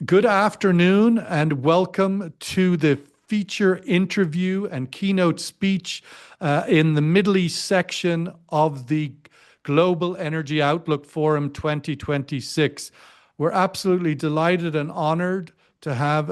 Good afternoon and welcome to the feature interview and keynote speech in the Middle East section of the Global Energy Outlook Forum 2026. We're absolutely delighted and honored to have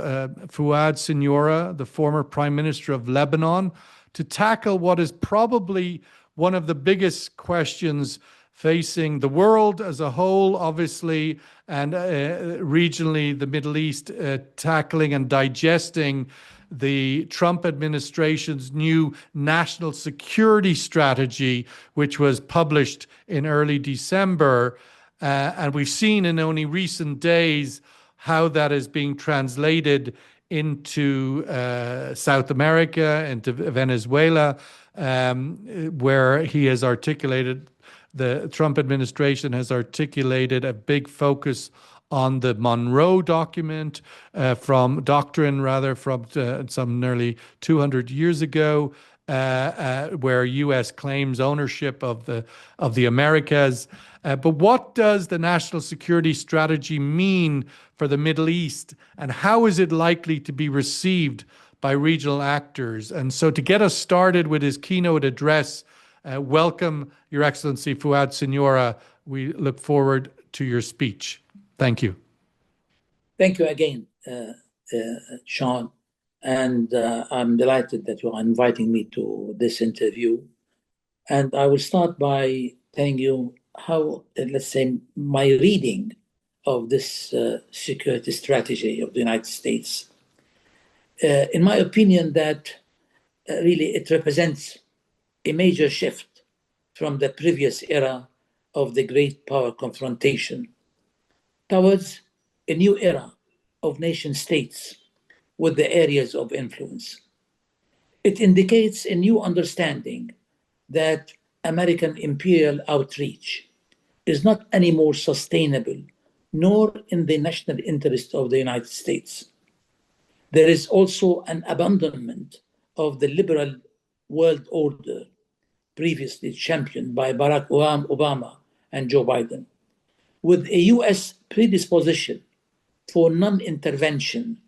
Fuad Siniora, the former Prime Minister of Lebanon, to tackle what is probably one of the biggest questions facing the world as a whole, obviously, and regionally, the Middle East, tackling and digesting the Trump administration's new national security strategy, which was published in early December. And we've seen in only recent days how that is being translated into South America, into Venezuela, where he has articulated the Trump administration has articulated a big focus on the Monroe document from some nearly 200 years ago, where U.S. claims ownership of the Americas. But what does the national security strategy mean for the Middle East, and how is it likely to be received by regional actors? And so, to get us started with his keynote address, welcome, Your Excellency Fuad Siniora. We look forward to your speech. Thank you. Thank you again, Sean. And I'm delighted that you are inviting me to this interview. And I will start by telling you how, let's say, my reading of this security strategy of the United States. In my opinion, that really it represents a major shift from the previous era of the great power confrontation towards a new era of nation states with the areas of influence. It indicates a new understanding that American imperial outreach is not anymore sustainable, nor in the national interest of the United States. There is also an abandonment of the liberal world order previously championed by Barack Obama and Joe Biden, with a US predisposition for non-intervention,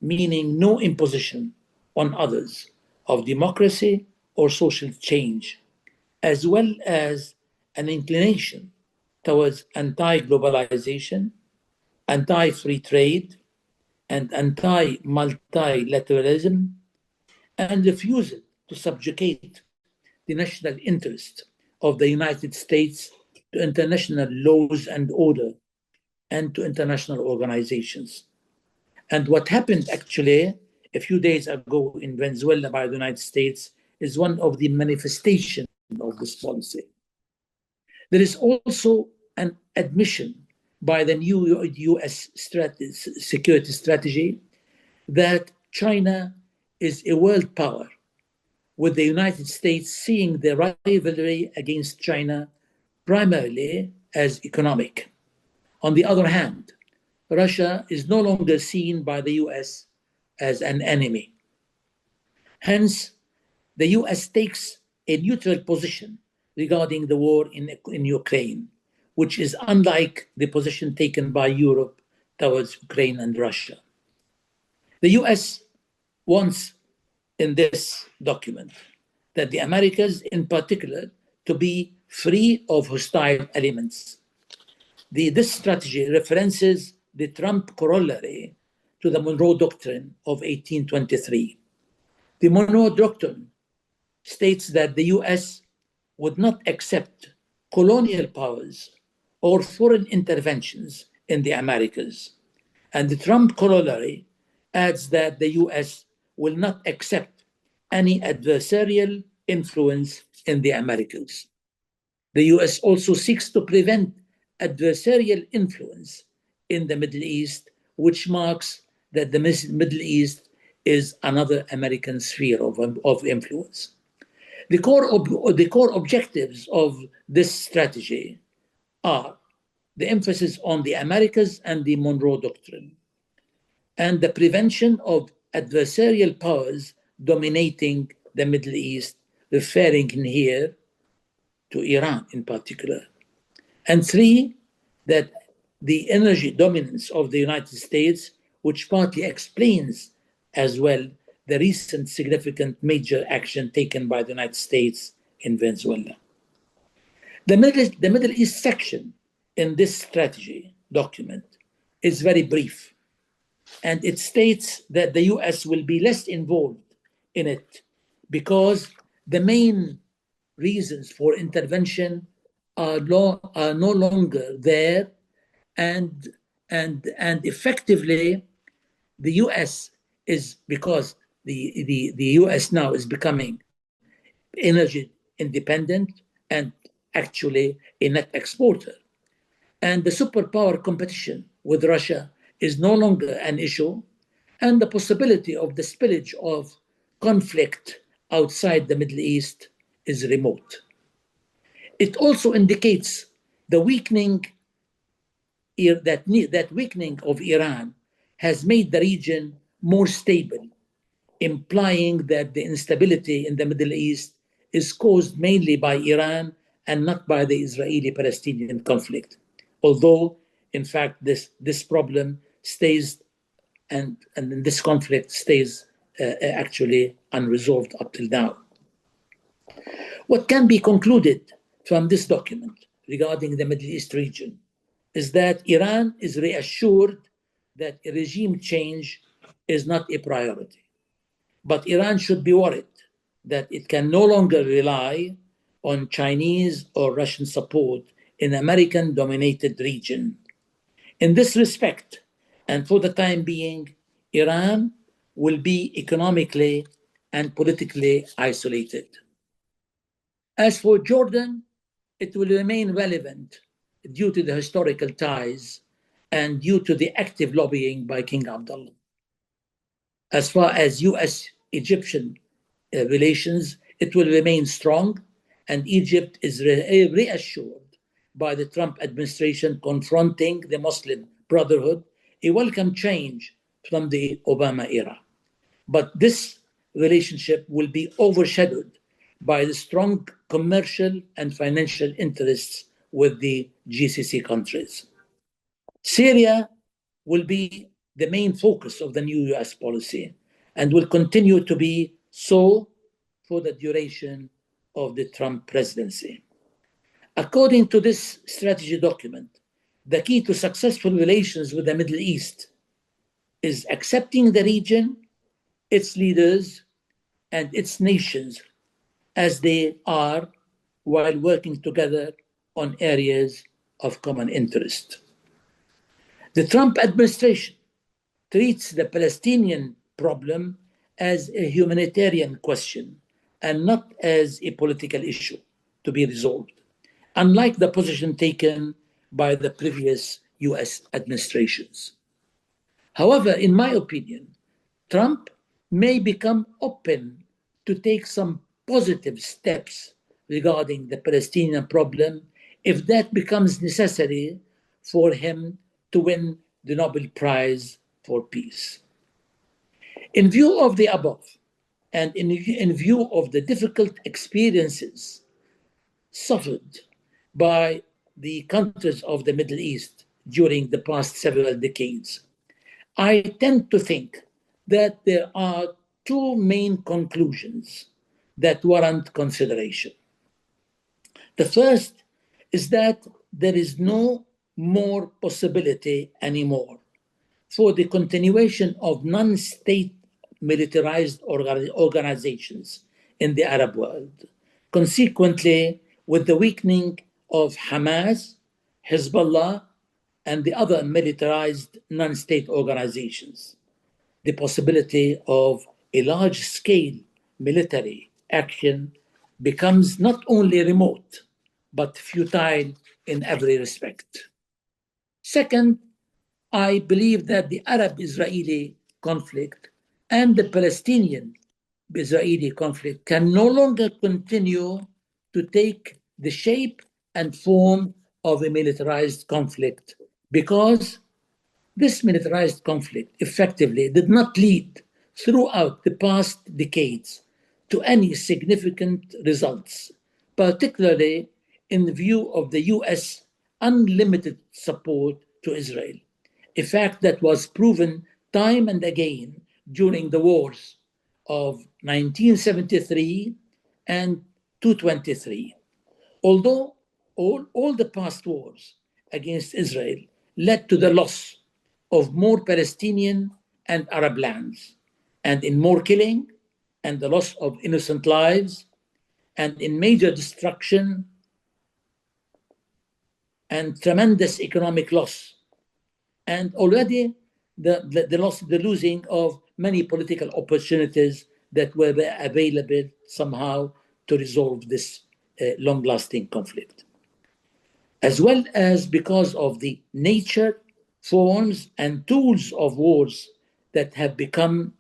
meaning no imposition on others of democracy or social change, as well as an inclination towards anti-globalization, anti-free trade, and anti-multilateralism, and refusal to subjugate the national interest of the United States to international laws and order and to international organizations. And what happened actually a few days ago in Venezuela by the United States is one of the manifestations of this policy. There is also an admission by the new US security strategy that China is a world power, with the United States seeing the rivalry against China primarily as economic. On the other hand, Russia is no longer seen by the US as an enemy. Hence, the US takes a neutral position regarding the war in Ukraine, which is unlike the position taken by Europe towards Ukraine and Russia. The US wants in this document that the Americas in particular to be free of hostile elements. This strategy references the Trump corollary to the Monroe Doctrine of 1823. The Monroe Doctrine states that the US would not accept colonial powers or foreign interventions in the Americas. And the Trump corollary adds that the US will not accept any adversarial influence in the Americas. The US also seeks to prevent adversarial influence in the Middle East, which marks that the Middle East is another American sphere of influence. The core objectives of this strategy are the emphasis on the Americas and the Monroe Doctrine, and the prevention of adversarial powers dominating the Middle East, referring in here to Iran in particular. And three, that the energy dominance of the United States, which partly explains as well the recent significant major action taken by the United States in Venezuela. The Middle East section in this strategy document is very brief, and it states that the US will be less involved in it because the main reasons for intervention are no longer there, and effectively the US is, because the US now is becoming energy independent and actually a net exporter. And the superpower competition with Russia is no longer an issue, and the possibility of the spillage of conflict outside the Middle East is remote. It also indicates the weakening that weakening of Iran has made the region more stable, implying that the instability in the Middle East is caused mainly by Iran and not by the Israeli-Palestinian conflict. Although, in fact, this problem stays and this conflict stays actually unresolved up till now. What can be concluded from this document regarding the Middle East region is that Iran is reassured that a regime change is not a priority. But Iran should be worried that it can no longer rely on Chinese or Russian support in American-dominated region. In this respect, and for the time being, Iran will be economically and politically isolated. As for Jordan, it will remain relevant due to the historical ties and due to the active lobbying by King Abdullah. As far as US-Egyptian relations, it will remain strong, and Egypt is reassured by the Trump administration confronting the Muslim Brotherhood, a welcome change from the Obama era. But this relationship will be overshadowed by the strong commercial and financial interests with the GCC countries. Syria will be the main focus of the new US policy and will continue to be so for the duration of the Trump presidency. According to this strategy document, the key to successful relations with the Middle East is accepting the region, its leaders, and its nations as they are, while working together on areas of common interest. The Trump administration treats the Palestinian problem as a humanitarian question and not as a political issue to be resolved, unlike the position taken by the previous US administrations. However, in my opinion, Trump may become open to take some positive steps regarding the Palestinian problem if that becomes necessary for him to win the Nobel Prize for Peace. In view of the above, and in view of the difficult experiences suffered by the countries of the Middle East during the past several decades, I tend to think that there are two main conclusions that warrant consideration. The first is that there is no more possibility anymore for the continuation of non-state militarized organizations in the Arab world. Consequently, with the weakening of Hamas, Hezbollah, and the other militarized non-state organizations, the possibility of a large-scale military action becomes not only remote, but futile in every respect. Second, I believe that the Arab-Israeli conflict and the Palestinian-Israeli conflict can no longer continue to take the shape and form of a militarized conflict, because this militarized conflict effectively did not lead throughout the past decades to any significant results, particularly in view of the US unlimited support to Israel, a fact that was proven time and again during the wars of 1973 and 223. Although all the past wars against Israel led to the loss of more Palestinian and Arab lands, and in more killing and the loss of innocent lives, and in major destruction and tremendous economic loss, and already the losing of many political opportunities that were available somehow to resolve this long-lasting conflict, as well as because of the nature, forms, and tools of wars that have become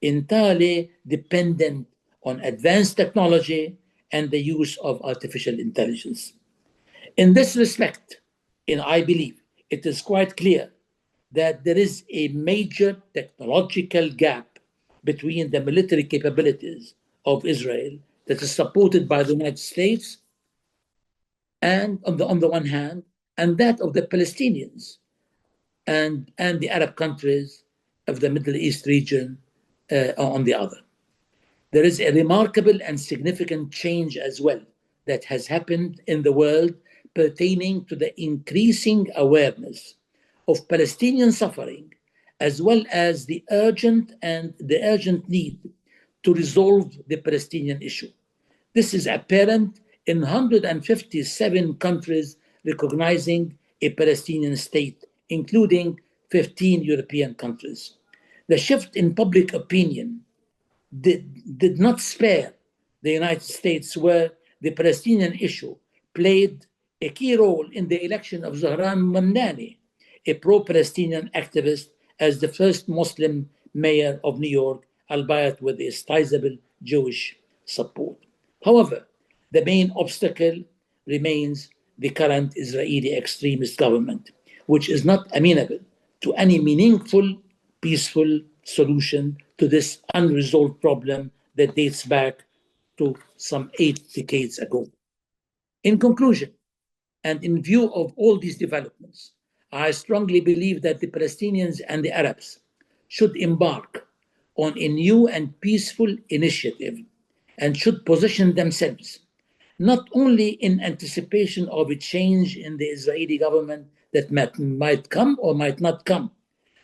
entirely dependent on advanced technology and the use of artificial intelligence. In this respect, I believe it is quite clear that there is a major technological gap between the military capabilities of Israel that is supported by the United States and on the one hand, and that of the Palestinians and the Arab countries of the Middle East region on the other. There is a remarkable and significant change as well that has happened in the world pertaining to the increasing awareness of Palestinian suffering, as well as the urgent need to resolve the Palestinian issue. This is apparent in 157 countries recognizing a Palestinian state, including 15 European countries. The shift in public opinion did not spare the United States, where the Palestinian issue played a key role in the election of Zahran Mamdani, a pro-Palestinian activist, as the first Muslim mayor of New York, albeit with a sizable Jewish support. However, the main obstacle remains the current Israeli extremist government, which is not amenable to any meaningful, peaceful solution to this unresolved problem that dates back to some 8 decades ago. In conclusion, and in view of all these developments, I strongly believe that the Palestinians and the Arabs should embark on a new and peaceful initiative and should position themselves not only in anticipation of a change in the Israeli government that might come or might not come,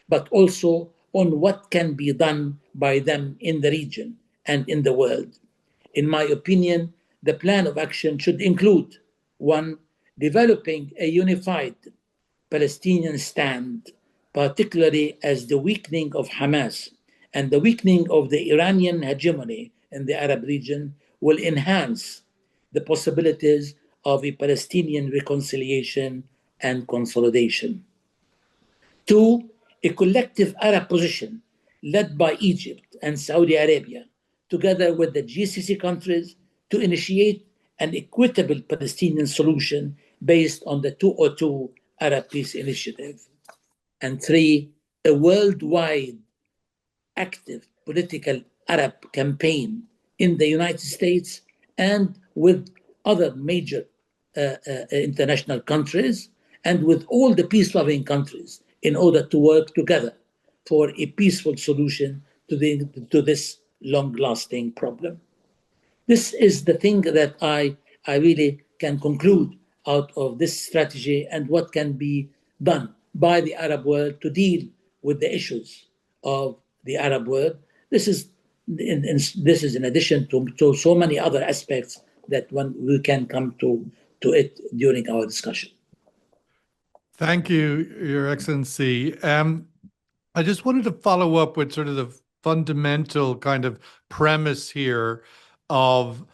but also on what can be done by them in the region and in the world. In my opinion, the plan of action should include: 1, developing a unified Palestinian stand, particularly as the weakening of Hamas and the weakening of the Iranian hegemony in the Arab region will enhance the possibilities of a Palestinian reconciliation and consolidation. 2, a collective Arab position led by Egypt and Saudi Arabia, together with the GCC countries, to initiate an equitable Palestinian solution based on the 202 Arab Peace Initiative. And 3, a worldwide active political Arab campaign in the United States and with other major international countries and with all the peace-loving countries in order to work together for a peaceful solution to this long-lasting problem. This is the thing that I really can conclude out of this strategy and what can be done by the Arab world to deal with the issues of the Arab world. This is in addition to so many other aspects that we can come to it during our discussion. Thank you, Your Excellency. I just wanted to follow up with sort of the fundamental kind of premise here of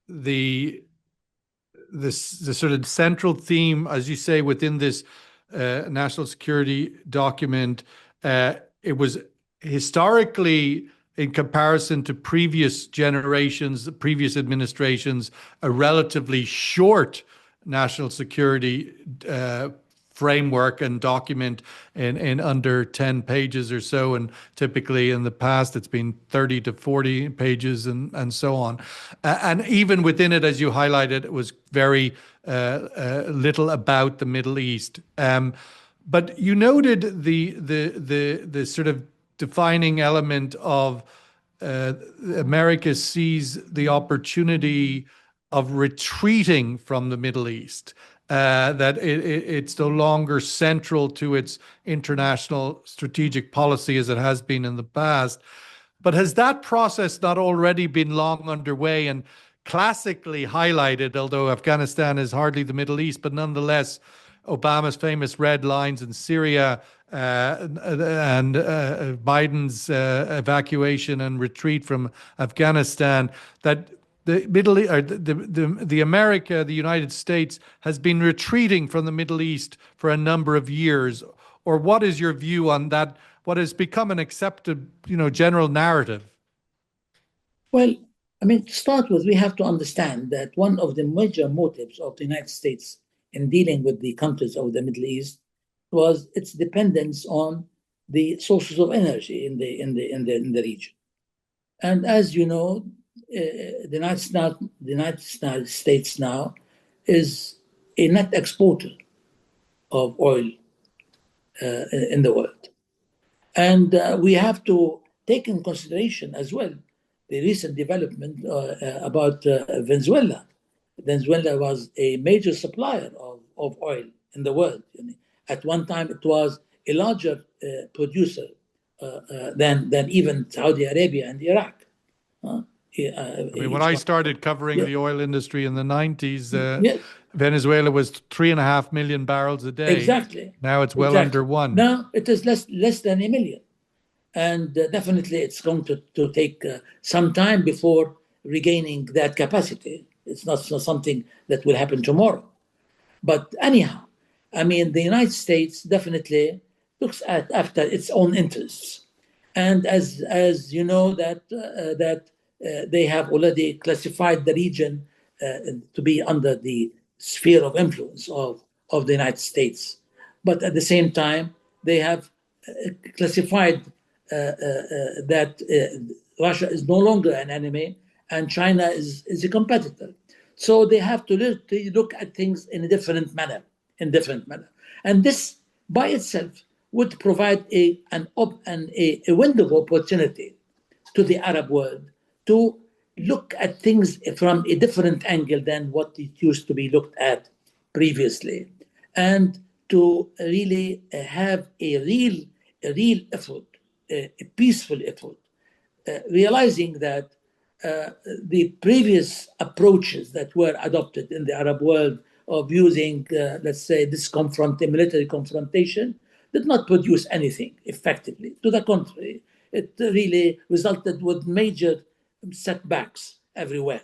the sort of central theme, as you say, within this national security document. It was historically, in comparison to previous generations, previous administrations, a relatively short national security framework and document in under 10 pages or so. And typically in the past, it's been 30 to 40 pages and so on. And even within it, as you highlighted, it was very little about the Middle East. But you noted the sort of defining element of America sees the opportunity of retreating from the Middle East, that it's no longer central to its international strategic policy as it has been in the past. But has that process not already been long underway and classically highlighted, although Afghanistan is hardly the Middle East, but nonetheless, Obama's famous red lines in Syria and Biden's evacuation and retreat from Afghanistan, that the the United States has been retreating from the Middle East for a number of years? Or what is your view on that? What has become an accepted, general narrative? Well, I mean, to start with, we have to understand that one of the major motives of the United States in dealing with the countries of the Middle East was its dependence on the sources of energy in the region. And as you know, the United States now is a net exporter of oil in the world. And we have to take in consideration as well the recent development about Venezuela. Venezuela was a major supplier of oil in the world. At one time, it was a larger producer than even Saudi Arabia and Iraq. When I started covering the oil industry in the 90s, yes. Venezuela was 3.5 million barrels a day. Exactly. Now it's well under one. Now it is less than a million. And definitely it's going to take some time before regaining that capacity. It's not something that will happen tomorrow. But anyhow, I mean, the United States definitely looks after its own interests. And as you know, that they have already classified the region to be under the sphere of influence of the United States. But at the same time, they have classified that Russia is no longer an enemy and China is a competitor. So they have to look at things in a different manner. And this by itself would provide a window of opportunity to the Arab world to look at things from a different angle than what it used to be looked at previously, and to really have a real effort, a peaceful effort, realizing that the previous approaches that were adopted in the Arab world of using, let's say, this military confrontation did not produce anything effectively. To the contrary, it really resulted with major setbacks everywhere.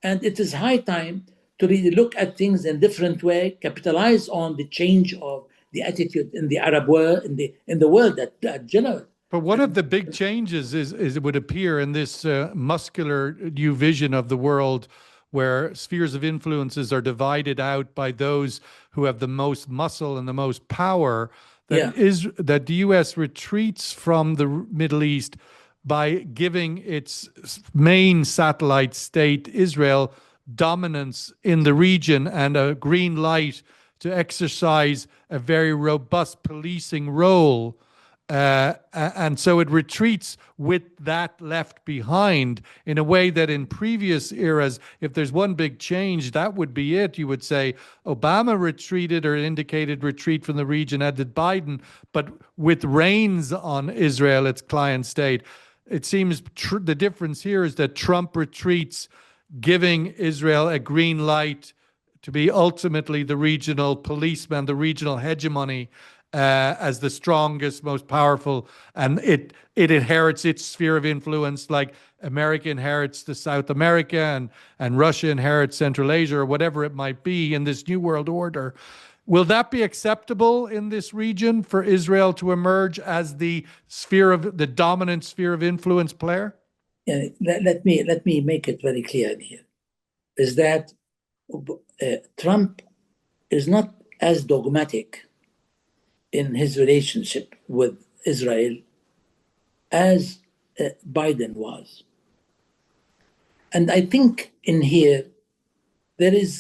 And it is high time to really look at things in a different way, capitalize on the change of the attitude in the Arab world, in the world at general. But one of the big changes is it would appear in this muscular new vision of the world, where spheres of influences are divided out by those who have the most muscle and the most power, that the U.S. retreats from the Middle East by giving its main satellite state, Israel, dominance in the region and a green light to exercise a very robust policing role. And so it retreats with that left behind in a way that in previous eras, if there's one big change, that would be it. You would say Obama retreated or indicated retreat from the region, as did Biden, but with reins on Israel, its client state. It seems the difference here is that Trump retreats, giving Israel a green light to be ultimately the regional policeman, the regional hegemony, as the strongest, most powerful, and it inherits its sphere of influence, like America inherits the South America and Russia inherits Central Asia, or whatever it might be in this new world order. Will that be acceptable in this region for Israel to emerge as the dominant sphere of influence player? Let me make it very clear here: is that Trump is not as dogmatic in his relationship with Israel as Biden was. And I think in here, there is,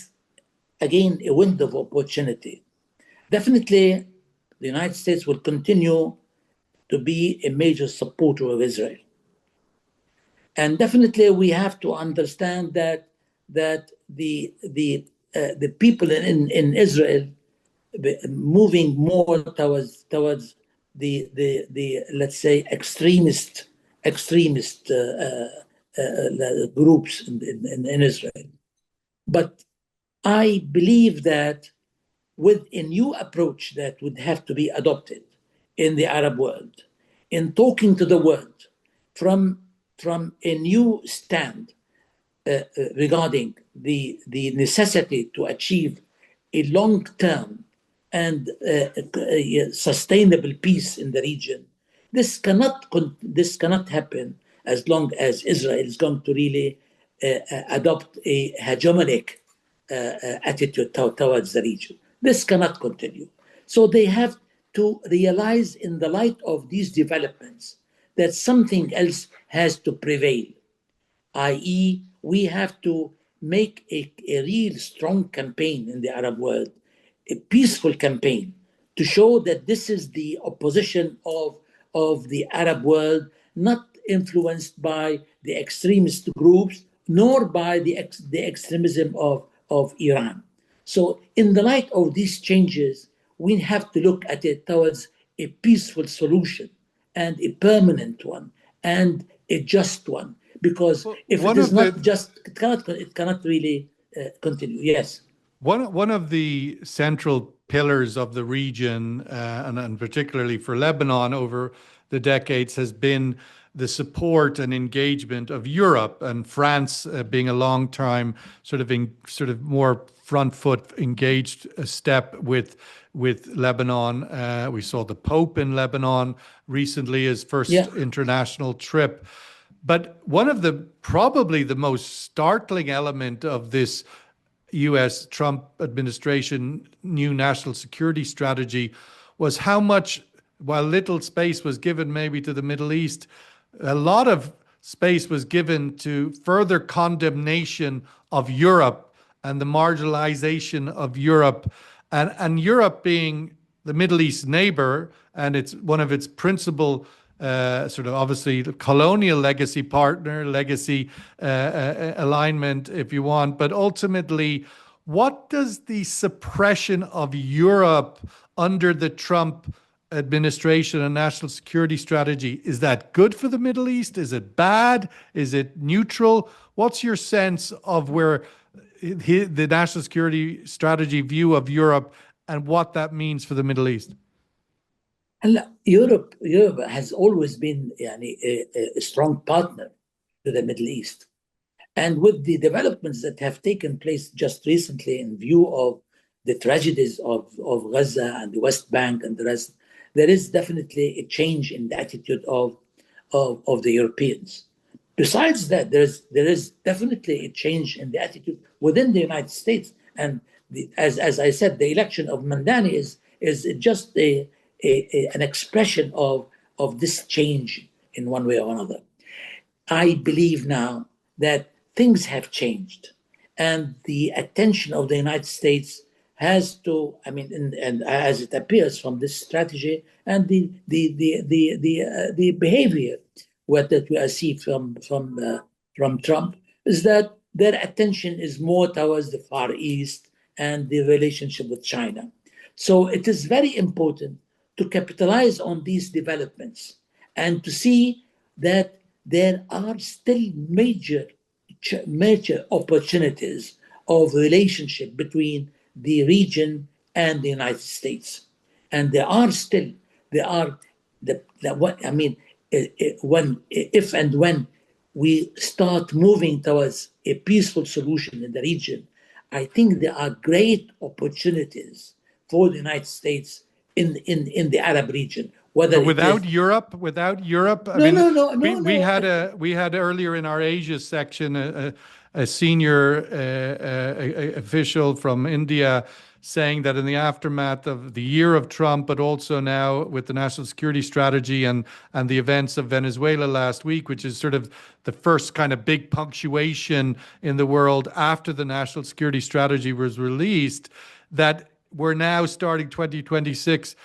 again, a window of opportunity. Definitely, the United States will continue to be a major supporter of Israel. And definitely, we have to understand that the people in Israel moving more towards the let's say extremist groups in Israel. But I believe that with a new approach that would have to be adopted in the Arab world, in talking to the world from a new stand regarding the necessity to achieve a long-term and sustainable peace in the region. This cannot happen as long as Israel is going to really adopt a hegemonic attitude towards the region. This cannot continue. So they have to realize, in the light of these developments, that something else has to prevail, i.e., we have to make a real strong campaign in the Arab world, a peaceful campaign, to show that this is the opposition of the Arab world, not influenced by the extremist groups, nor by the extremism of Iran. So, in the light of these changes, we have to look at it towards a peaceful solution and a permanent one and a just one. Because if it is not just, it cannot really continue. Yes. One of the central pillars of the region, and particularly for Lebanon over the decades, has been the support and engagement of Europe, and France being a long time sort of more front foot engaged step with Lebanon. We saw the Pope in Lebanon recently, his first international trip. But one of the probably the most startling element of this U.S. Trump administration new national security strategy was how much, while little space was given maybe to the Middle East, a lot of space was given to further condemnation of Europe and the marginalization of Europe, and Europe being the Middle East neighbor, and it's one of its principal sort of obviously the colonial legacy partner, legacy alignment, if you want. But ultimately, what does the suppression of Europe under the Trump administration and national security strategy, is that good for the Middle East? Is it bad? Is it neutral? What's your sense of where the national security strategy view of Europe and what that means for the Middle East? Europe has always been a strong partner to the Middle East. And with the developments that have taken place just recently in view of the tragedies of Gaza and the West Bank and the rest, there is definitely a change in the attitude of the Europeans. Besides that, there is definitely a change in the attitude within the United States. And as I said, the election of Mandani is just an expression of this change in one way or another. I believe now that things have changed, and the attention of the United States has to, and as it appears from this strategy and the behavior that we see from Trump, is that their attention is more towards the Far East and the relationship with China. So it is very important to capitalize on these developments and to see that there are still major opportunities of relationship between the region and the United States. And if and when we start moving towards a peaceful solution in the region, I think there are great opportunities for the United States in the Arab region. Without Europe, we had earlier in our Asia section a senior official from India saying that in the aftermath of the year of Trump, but also now with the national security strategy and the events of Venezuela last week, which is sort of the first kind of big punctuation in the world after the national security strategy was released, that we're now starting 2026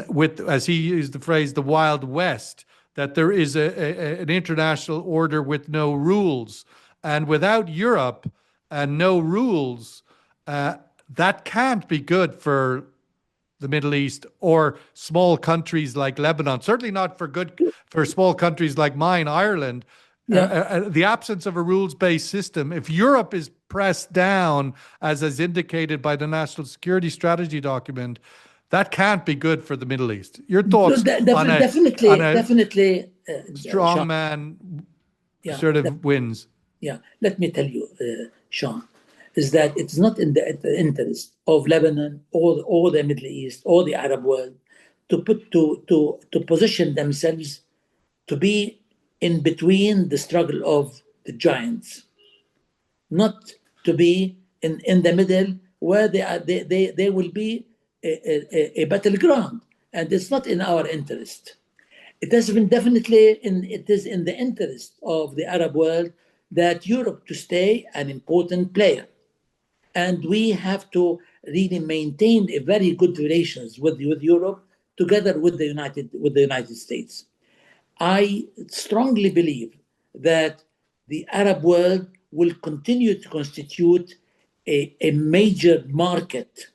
with, as he used the phrase, the Wild West, that there is an international order with no rules. And without Europe and no rules, that can't be good for the Middle East or small countries like Lebanon. Certainly not for small countries like mine, Ireland. The absence of a rules-based system. If Europe is pressed down, as is indicated by the National Security Strategy document, that can't be good for the Middle East. Your thoughts on a definitely strong man sort of wins? Yeah, let me tell you, Sean, is that it's not in the interest of Lebanon or the Middle East or the Arab world to position themselves to be in between the struggle of the giants, not to be in the middle where they will be a battleground, and it's not in our interest. It has been it is in the interest of the Arab world that Europe to stay an important player. And we have to really maintain a very good relations with Europe together with the United States. I strongly believe that the Arab world will continue to constitute a major market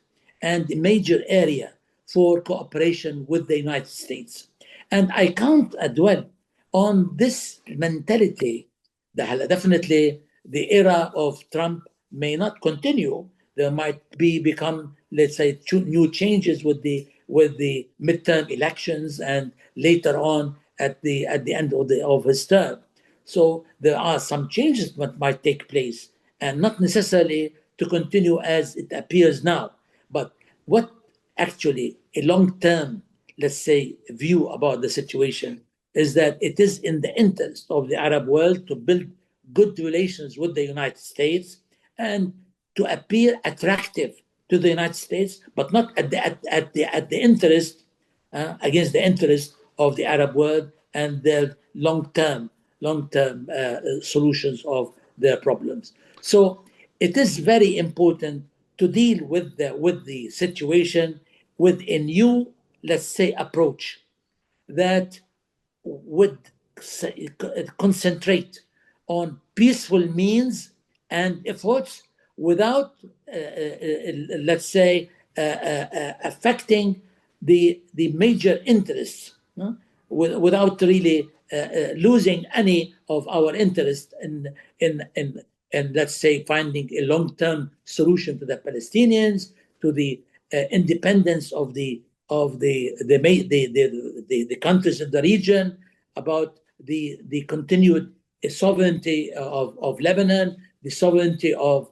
and a major area for cooperation with the United States. And I can't dwell on this mentality. Definitely, the era of Trump may not continue. There might become, let's say, new changes with the midterm elections and later on at the end of his term. So there are some changes that might take place, and not necessarily to continue as it appears now. But what actually a long-term, let's say, view about the situation is that it is in the interest of the Arab world to build good relations with the United States and to appear attractive to the United States, but not at the interest against the interest of the Arab world and their long-term solutions of their problems. So it is very important to deal with the situation with a new, let's say, approach that would concentrate on peaceful means and efforts without, let's say, affecting the major interests, without really losing any of our interest in let's say finding a long-term solution to the Palestinians, to the independence of the countries in the region, about the continued sovereignty of Lebanon, the sovereignty of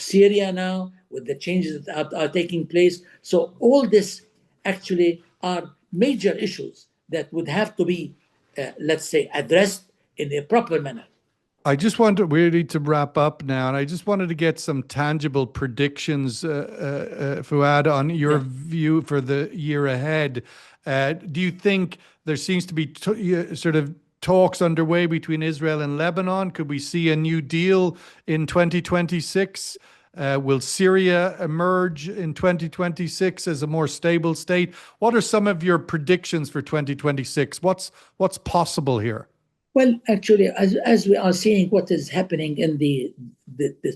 Syria now, with the changes that are taking place. So all this actually are major issues that would have to be, let's say, addressed in a proper manner. I just wanted, we need to wrap up now, and I just wanted to get some tangible predictions, Fuad, on your view for the year ahead. Do you think there seems to be sort of talks underway between Israel and Lebanon? Could we see a new deal in 2026? Will Syria emerge in 2026 as a more stable state? What are some of your predictions for 2026? What's possible here? Well, actually, as we are seeing what is happening in the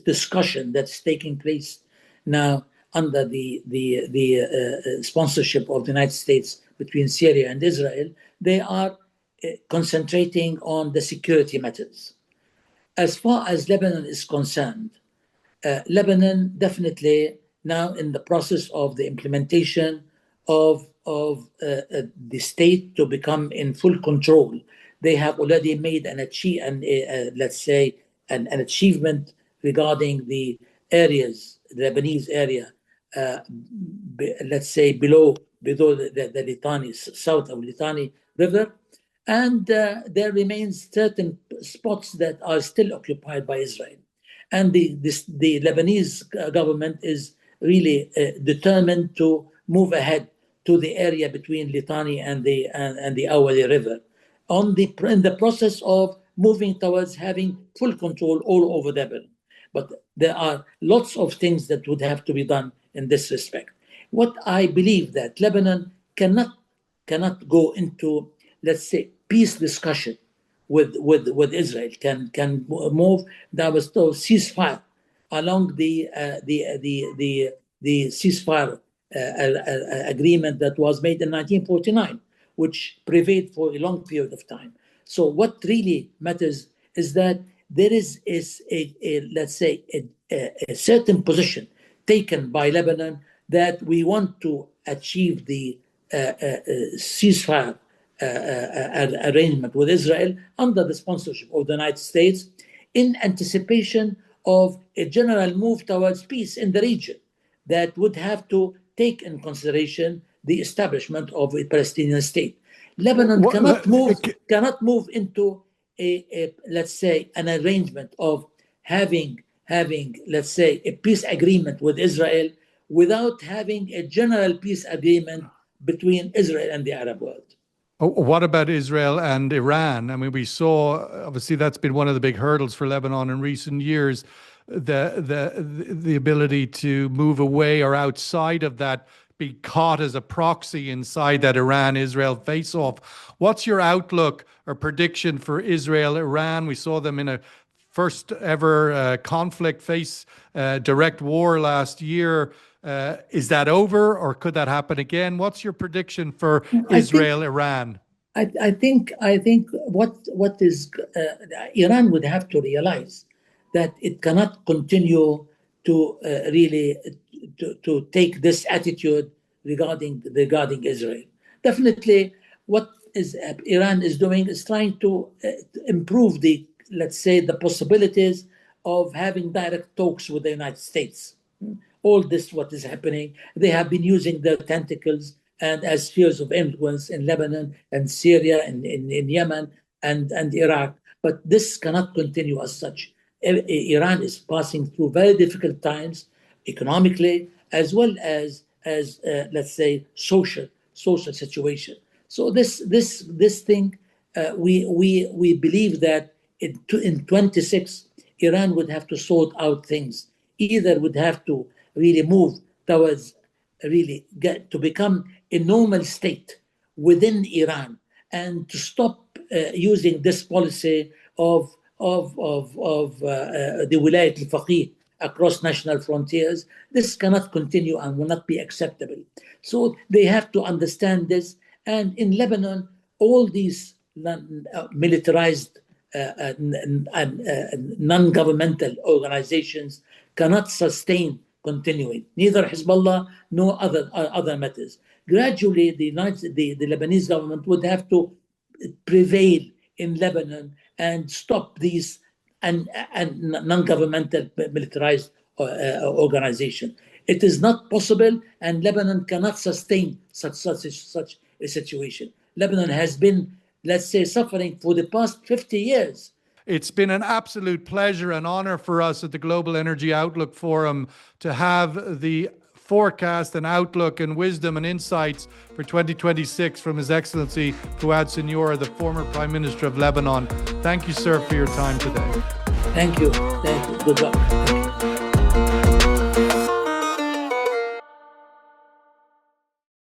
discussion that's taking place now under the sponsorship of the United States between Syria and Israel, they are concentrating on the security matters. As far as Lebanon is concerned, Lebanon definitely now in the process of the implementation of the state to become in full control. They have already made let's say an achievement regarding the areas, the Lebanese area, let's say below the Litani, south of Litani River, and there remains certain spots that are still occupied by Israel. And the Lebanese government is really determined to move ahead to the area between Litani and the Awali River, in the process of moving towards having full control all over Lebanon. But there are lots of things that would have to be done in this respect. What I believe that Lebanon cannot go into, let's say, peace discussion with Israel, can move. There was no ceasefire along the ceasefire agreement that was made in 1949, which prevailed for a long period of time. So what really matters is that there is let's say, a certain position taken by Lebanon that we want to achieve the ceasefire arrangement with Israel under the sponsorship of the United States, in anticipation of a general move towards peace in the region that would have to take in consideration the establishment of a Palestinian state. Lebanon cannot move into a let's say, an arrangement of having let's say, a peace agreement with Israel without having a general peace agreement between Israel and the Arab world. What about Israel and Iran? I mean, we saw, obviously, that's been one of the big hurdles for Lebanon in recent years, the ability to move away or outside of that, be caught as a proxy inside that Iran-Israel face-off. What's your outlook or prediction for Israel-Iran? We saw them in a first ever conflict, face direct war last year. Is that over, or could that happen again? What's your prediction for Israel-Iran? I think what is Iran would have to realize that it cannot continue to really to take this attitude regarding Israel. Definitely, what Iran is doing is trying to improve let's say, the possibilities of having direct talks with the United States. All this, what is happening, they have been using their tentacles and as spheres of influence in Lebanon and Syria and in Yemen and Iraq. But this cannot continue as such. Iran is passing through very difficult times economically, as well as let's say, social situation. So this thing, we believe that in 26, Iran would have to sort out things. Either would have to really move towards really get to become a normal state within Iran, and to stop using this policy of the Wilayat al-Faqih across national frontiers. This cannot continue and will not be acceptable. So they have to understand this. And in Lebanon, all these militarized non-governmental organizations cannot sustain continuing, neither Hezbollah nor other matters. Gradually, the Lebanese government would have to prevail in Lebanon and stop these and non-governmental militarized organization. It is not possible, and Lebanon cannot sustain such a situation. Lebanon has been, let's say, suffering for the past 50 years. It's been an absolute pleasure and honor for us at the Global Energy Outlook Forum to have the forecast and outlook and wisdom and insights for 2026 from His Excellency Fuad Siniora, the former Prime Minister of Lebanon. Thank you, sir, for your time today. Thank you. Good luck.